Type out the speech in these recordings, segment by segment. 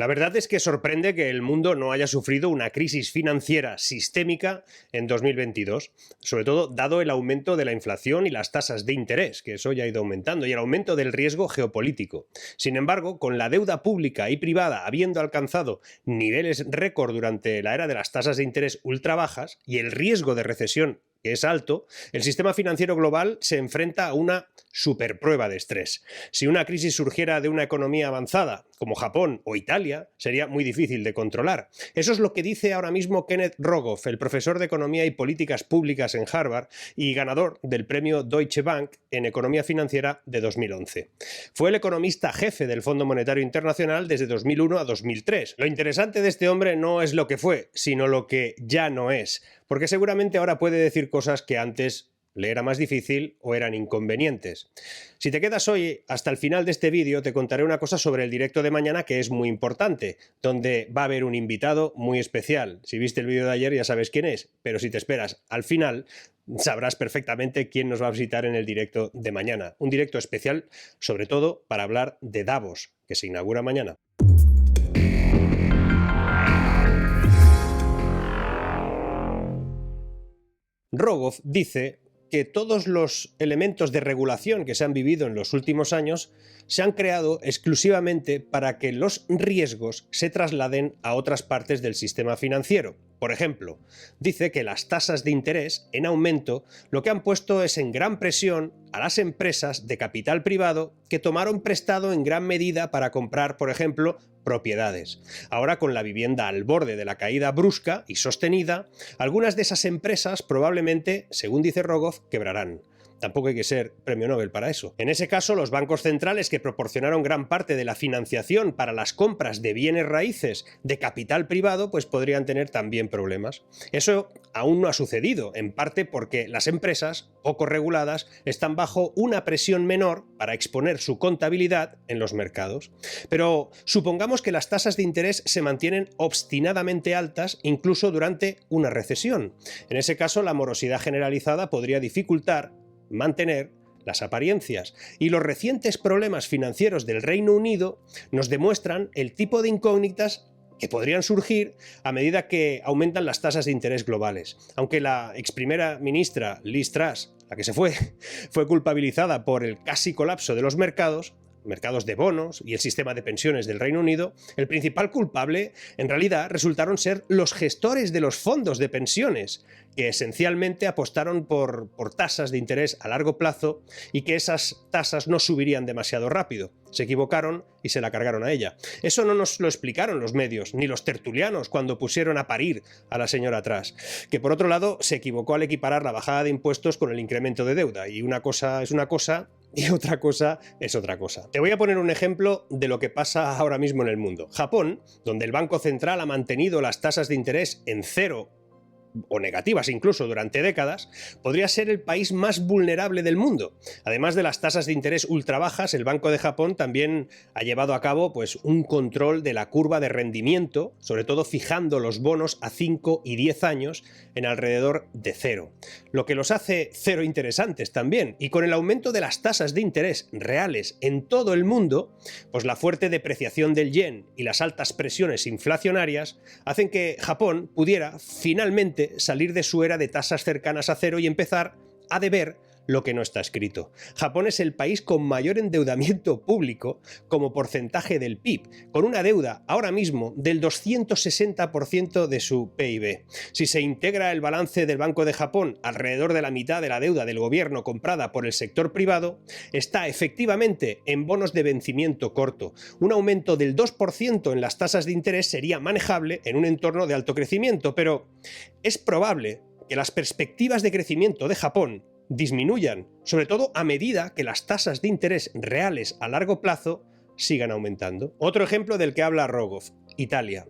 La verdad es que sorprende que el mundo no haya sufrido una crisis financiera sistémica en 2022, sobre todo dado el aumento de la inflación y las tasas de interés, que eso ya ha ido aumentando, y el aumento del riesgo geopolítico. Sin embargo, con la deuda pública y privada habiendo alcanzado niveles récord durante la era de las tasas de interés ultra bajas y el riesgo de recesión que es alto, el sistema financiero global se enfrenta a una superprueba de estrés. Si una crisis surgiera de una economía avanzada, como Japón o Italia, sería muy difícil de controlar. Eso es lo que dice ahora mismo Kenneth Rogoff, el profesor de Economía y Políticas Públicas en Harvard y ganador del premio Deutsche Bank en Economía Financiera de 2011. Fue el economista jefe del Fondo Monetario Internacional desde 2001 a 2003. Lo interesante de este hombre no es lo que fue, sino lo que ya no es, porque seguramente ahora puede decir cosas que antes le era más difícil o eran inconvenientes. Si te quedas hoy hasta el final de este vídeo, te contaré una cosa sobre el directo de mañana que es muy importante, donde va a haber un invitado muy especial. Si viste el vídeo de ayer ya sabes quién es, pero si te esperas al final sabrás perfectamente quién nos va a visitar en el directo de mañana. Un directo especial, sobre todo para hablar de Davos, que se inaugura mañana. Rogoff dice que todos los elementos de regulación que se han vivido en los últimos años se han creado exclusivamente para que los riesgos se trasladen a otras partes del sistema financiero. Por ejemplo, dice que las tasas de interés en aumento lo que han puesto es en gran presión a las empresas de capital privado que tomaron prestado en gran medida para comprar, por ejemplo, propiedades. Ahora, con la vivienda al borde de la caída brusca y sostenida, algunas de esas empresas probablemente, según dice Rogoff, quebrarán. Tampoco hay que ser premio Nobel para eso. En ese caso, los bancos centrales que proporcionaron gran parte de la financiación para las compras de bienes raíces de capital privado, pues podrían tener también problemas. Eso aún no ha sucedido, en parte porque las empresas, poco reguladas, están bajo una presión menor para exponer su contabilidad en los mercados. Pero supongamos que las tasas de interés se mantienen obstinadamente altas incluso durante una recesión. En ese caso, la morosidad generalizada podría dificultar mantener las apariencias. Y los recientes problemas financieros del Reino Unido nos demuestran el tipo de incógnitas que podrían surgir a medida que aumentan las tasas de interés globales. Aunque la ex primera ministra Liz Truss, la que se fue culpabilizada por el casi colapso de los mercados de bonos y el sistema de pensiones del Reino Unido, el principal culpable en realidad resultaron ser los gestores de los fondos de pensiones, que esencialmente apostaron por tasas de interés a largo plazo y que esas tasas no subirían demasiado rápido. Se equivocaron y se la cargaron a ella. Eso no nos lo explicaron los medios, ni los tertulianos cuando pusieron a parir a la señora Truss, que por otro lado se equivocó al equiparar la bajada de impuestos con el incremento de deuda, y una cosa es una cosa y otra cosa es otra cosa. Te voy a poner un ejemplo de lo que pasa ahora mismo en el mundo. Japón, donde el Banco Central ha mantenido las tasas de interés en cero o negativas incluso durante décadas, podría ser el país más vulnerable del mundo. Además de las tasas de interés ultra bajas, el Banco de Japón también ha llevado a cabo un control de la curva de rendimiento, sobre todo fijando los bonos a 5 y 10 años en alrededor de cero, lo que los hace cero interesantes también. Y con el aumento de las tasas de interés reales en todo el mundo, pues la fuerte depreciación del yen y las altas presiones inflacionarias hacen que Japón pudiera finalmente salir de su era de tasas cercanas a cero y empezar a deber lo que no está escrito. Japón es el país con mayor endeudamiento público como porcentaje del PIB, con una deuda ahora mismo del 260% de su PIB. Si se integra el balance del Banco de Japón, alrededor de la mitad de la deuda del gobierno comprada por el sector privado está efectivamente en bonos de vencimiento corto. Un aumento del 2% en las tasas de interés sería manejable en un entorno de alto crecimiento, pero es probable que las perspectivas de crecimiento de Japón disminuyan, sobre todo a medida que las tasas de interés reales a largo plazo sigan aumentando. Otro ejemplo del que habla Rogoff, Italia.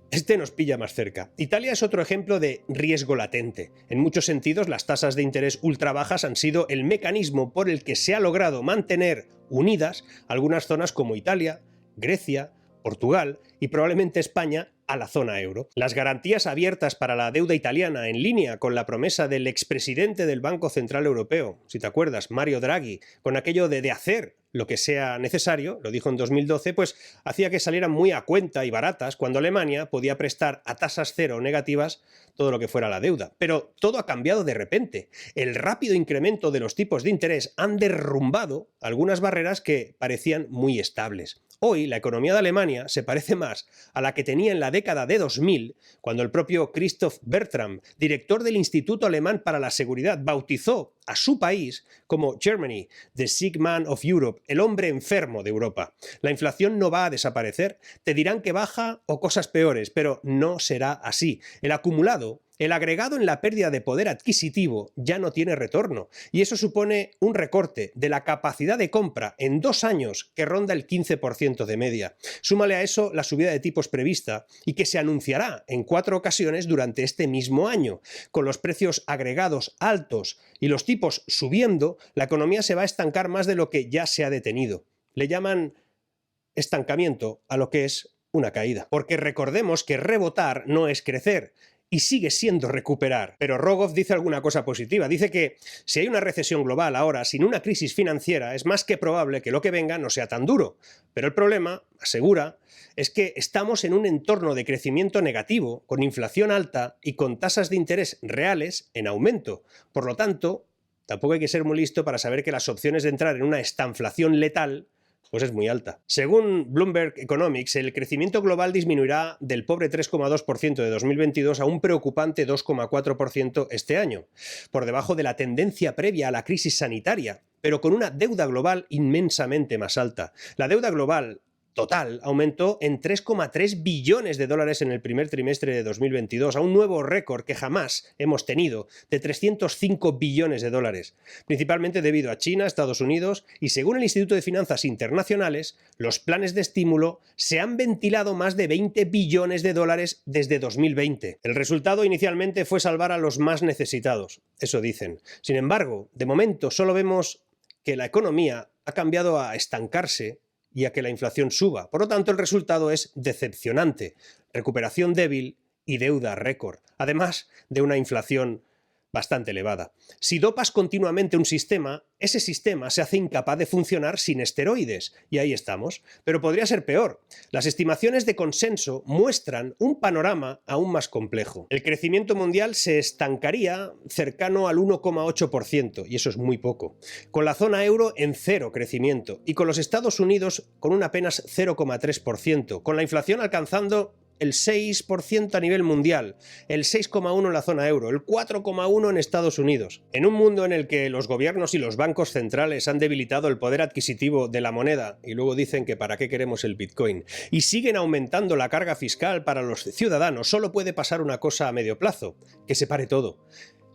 Este nos pilla más cerca. Italia es otro ejemplo de riesgo latente. En muchos sentidos, las tasas de interés ultra bajas han sido el mecanismo por el que se ha logrado mantener unidas algunas zonas como Italia, Grecia, Portugal y probablemente España a la zona euro. Las garantías abiertas para la deuda italiana, en línea con la promesa del expresidente del Banco Central Europeo, si te acuerdas, Mario Draghi, con aquello de hacer lo que sea necesario, lo dijo en 2012, pues hacía que salieran muy a cuenta y baratas cuando Alemania podía prestar a tasas cero o negativas todo lo que fuera la deuda. Pero todo ha cambiado de repente. El rápido incremento de los tipos de interés han derrumbado algunas barreras que parecían muy estables. Hoy la economía de Alemania se parece más a la que tenía en la década de 2000, cuando el propio Christoph Bertram, director del Instituto Alemán para la Seguridad, bautizó a su país como Germany, the sick man of Europe, el hombre enfermo de Europa. La inflación no va a desaparecer, te dirán que baja o cosas peores, pero no será así. El acumulado, el agregado en la pérdida de poder adquisitivo ya no tiene retorno, y eso supone un recorte de la capacidad de compra en 2 años que ronda el 15% de media. Súmale a eso la subida de tipos prevista y que se anunciará en 4 ocasiones durante este mismo año. Con los precios agregados altos y los tipos subiendo, la economía se va a estancar más de lo que ya se ha detenido. Le llaman estancamiento a lo que es una caída. Porque recordemos que rebotar no es crecer, y sigue siendo recuperar. Pero Rogoff dice alguna cosa positiva. Dice que si hay una recesión global ahora, sin una crisis financiera, es más que probable que lo que venga no sea tan duro. Pero el problema, asegura, es que estamos en un entorno de crecimiento negativo, con inflación alta y con tasas de interés reales en aumento. Por lo tanto, tampoco hay que ser muy listo para saber que las opciones de entrar en una estanflación letal pues es muy alta. Según Bloomberg Economics, el crecimiento global disminuirá del pobre 3,2% de 2022 a un preocupante 2,4% este año, por debajo de la tendencia previa a la crisis sanitaria, pero con una deuda global inmensamente más alta. La deuda global total aumentó en 3,3 billones de dólares en el primer trimestre de 2022, a un nuevo récord que jamás hemos tenido, de 305 billones de dólares, principalmente debido a China, Estados Unidos, y según el Instituto de Finanzas Internacionales, los planes de estímulo se han ventilado más de 20 billones de dólares desde 2020. El resultado inicialmente fue salvar a los más necesitados, eso dicen. Sin embargo, de momento solo vemos que la economía ha cambiado a estancarse y a que la inflación suba. Por lo tanto, el resultado es decepcionante. Recuperación débil y deuda récord. Además de una inflación bastante elevada. Si dopas continuamente un sistema, ese sistema se hace incapaz de funcionar sin esteroides. Y ahí estamos. Pero podría ser peor. Las estimaciones de consenso muestran un panorama aún más complejo. El crecimiento mundial se estancaría cercano al 1,8%, y eso es muy poco. Con la zona euro en cero crecimiento, y con los Estados Unidos con un apenas 0,3%, con la inflación alcanzando el 6% a nivel mundial, el 6,1% en la zona euro, el 4,1% en Estados Unidos. En un mundo en el que los gobiernos y los bancos centrales han debilitado el poder adquisitivo de la moneda, y luego dicen que para qué queremos el Bitcoin, y siguen aumentando la carga fiscal para los ciudadanos, solo puede pasar una cosa a medio plazo: que se pare todo.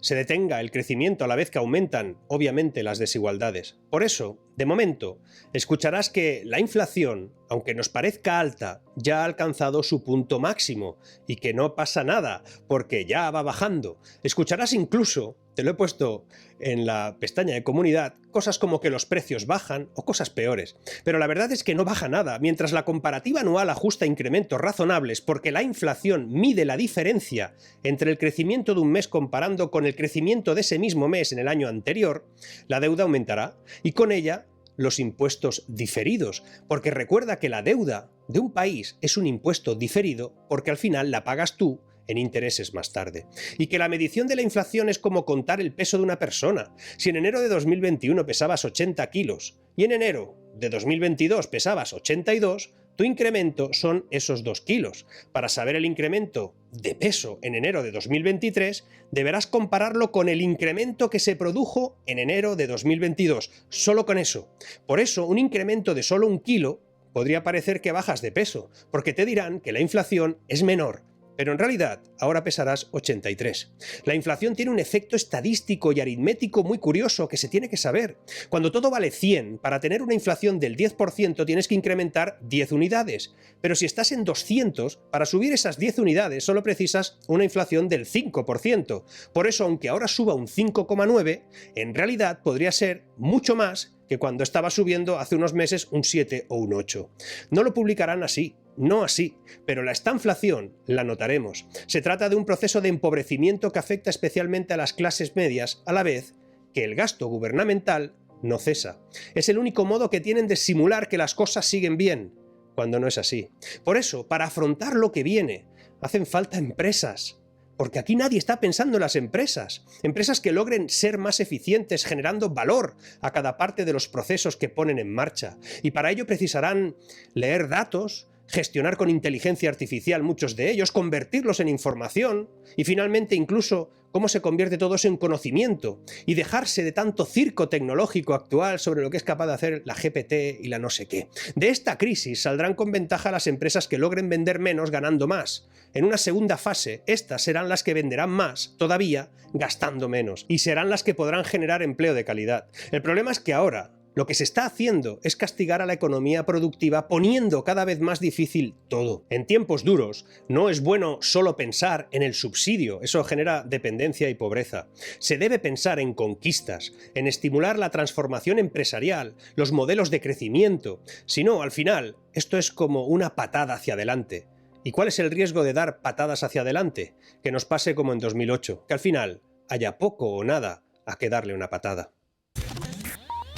Se detenga el crecimiento a la vez que aumentan, obviamente, las desigualdades. Por eso, de momento, escucharás que la inflación, aunque nos parezca alta, ya ha alcanzado su punto máximo y que no pasa nada, porque ya va bajando. Escucharás incluso, te lo he puesto en la pestaña de comunidad, cosas como que los precios bajan o cosas peores. Pero la verdad es que no baja nada, mientras la comparativa anual ajusta incrementos razonables, porque la inflación mide la diferencia entre el crecimiento de un mes comparando con el crecimiento de ese mismo mes en el año anterior. La deuda aumentará y con ella los impuestos diferidos, porque recuerda que la deuda de un país es un impuesto diferido porque al final la pagas tú en intereses más tarde. Y que la medición de la inflación es como contar el peso de una persona. Si en enero de 2021 pesabas 80 kilos y en enero de 2022 pesabas 82, tu incremento son esos 2 kilos. Para saber el incremento de peso en enero de 2023, deberás compararlo con el incremento que se produjo en enero de 2022. Solo con eso. Por eso, un incremento de solo 1 kilo podría parecer que bajas de peso, porque te dirán que la inflación es menor. Pero en realidad, ahora pesarás 83. La inflación tiene un efecto estadístico y aritmético muy curioso que se tiene que saber. Cuando todo vale 100, para tener una inflación del 10% tienes que incrementar 10 unidades. Pero si estás en 200, para subir esas 10 unidades solo precisas una inflación del 5%. Por eso, aunque ahora suba un 5,9, en realidad podría ser mucho más que cuando estaba subiendo hace unos meses un 7 o un 8. No lo publicarán así. No así, pero la estanflación la notaremos. Se trata de un proceso de empobrecimiento que afecta especialmente a las clases medias, a la vez que el gasto gubernamental no cesa. Es el único modo que tienen de simular que las cosas siguen bien, cuando no es así. Por eso, para afrontar lo que viene, hacen falta empresas. Porque aquí nadie está pensando en las empresas. Empresas que logren ser más eficientes, generando valor a cada parte de los procesos que ponen en marcha. Y para ello precisarán leer datos, gestionar con inteligencia artificial muchos de ellos, convertirlos en información y finalmente incluso cómo se convierte todo eso en conocimiento y dejarse de tanto circo tecnológico actual sobre lo que es capaz de hacer la GPT y la no sé qué. De esta crisis saldrán con ventaja las empresas que logren vender menos ganando más. En una segunda fase, estas serán las que venderán más, todavía, gastando menos, y serán las que podrán generar empleo de calidad. El problema es que ahora lo que se está haciendo es castigar a la economía productiva poniendo cada vez más difícil todo. En tiempos duros no es bueno solo pensar en el subsidio, eso genera dependencia y pobreza. Se debe pensar en conquistas, en estimular la transformación empresarial, los modelos de crecimiento. Si no, al final, esto es como una patada hacia adelante. ¿Y cuál es el riesgo de dar patadas hacia adelante? Que nos pase como en 2008, que al final haya poco o nada a que darle una patada.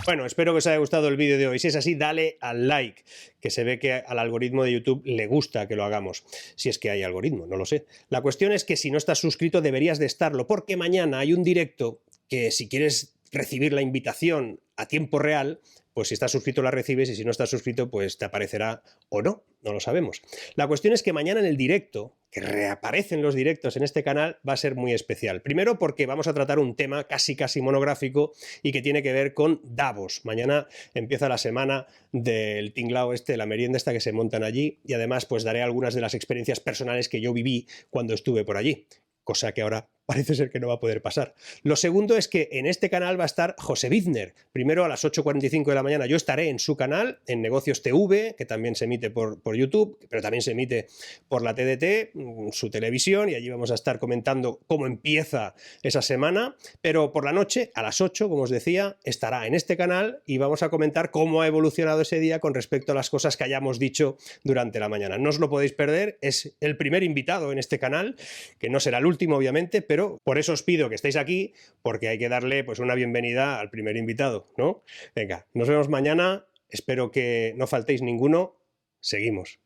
Bueno, espero que os haya gustado el vídeo de hoy. Si es así, dale al like, que se ve que al algoritmo de YouTube le gusta que lo hagamos. Si es que hay algoritmo, no lo sé. La cuestión es que si no estás suscrito deberías de estarlo, porque mañana hay un directo que si quieres recibir la invitación a tiempo real, pues si estás suscrito la recibes y si no estás suscrito pues te aparecerá o no, no lo sabemos. La cuestión es que mañana en el directo, que reaparecen los directos en este canal, va a ser muy especial. Primero porque vamos a tratar un tema casi monográfico y que tiene que ver con Davos. Mañana empieza la semana del tinglao la merienda esta que se montan allí y además pues daré algunas de las experiencias personales que yo viví cuando estuve por allí. Cosa que ahora parece ser que no va a poder pasar. Lo segundo es que en este canal va a estar José Bizner. Primero a las 8:45 de la mañana yo estaré en su canal, en Negocios TV, que también se emite por YouTube, pero también se emite por la TDT, su televisión, y allí vamos a estar comentando cómo empieza esa semana. Pero por la noche, a las 8, como os decía, estará en este canal y vamos a comentar cómo ha evolucionado ese día con respecto a las cosas que hayamos dicho durante la mañana. No os lo podéis perder, es el primer invitado en este canal, que no será el último obviamente, pero por eso os pido que estéis aquí, porque hay que darle pues una bienvenida al primer invitado, ¿no? Venga, nos vemos mañana, espero que no faltéis ninguno, seguimos.